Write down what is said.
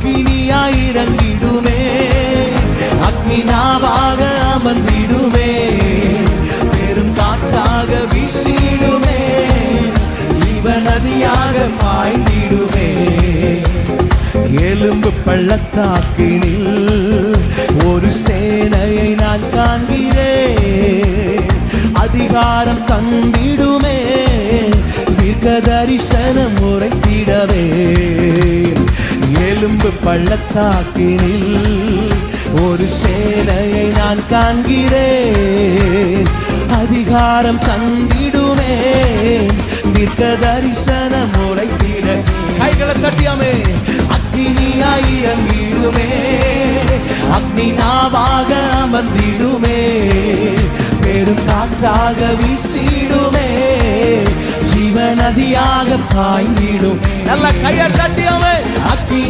அக்கினியாய் இறங்கிடுமே, அக்னி நாவாக அமர்ந்திடுமே, பெரும் காற்றாக வீசிடுமே, ஜீவ நதியாக பாய்ந்திடுமே. எலும்பு பள்ளத்தாக்கினில் ஒரு சேனையை நான் காண்கிறேன், அதிகாரம் தந்திடுமே, தீர்க்க தரிசனம் உரைத்திடவே. எலும்பு பள்ளத்தாக்கினில் ஒரு சேனையை நான் காண்கிறேன், அதிகாரம் தந்திடுமே, தீர்க்க தரிசனம் உரைத்திட. கைகளை தட்டியாமே. அக்னியாய் இறங்கிடுமே, அக்னி நாவாக அமர்ந்திடுமே, பெரும் காற்றாக வீசிடுமே, ஜீவ நதியாக பாய்ந்திடும். நல்ல கையை தட்டியாமே. அக்னி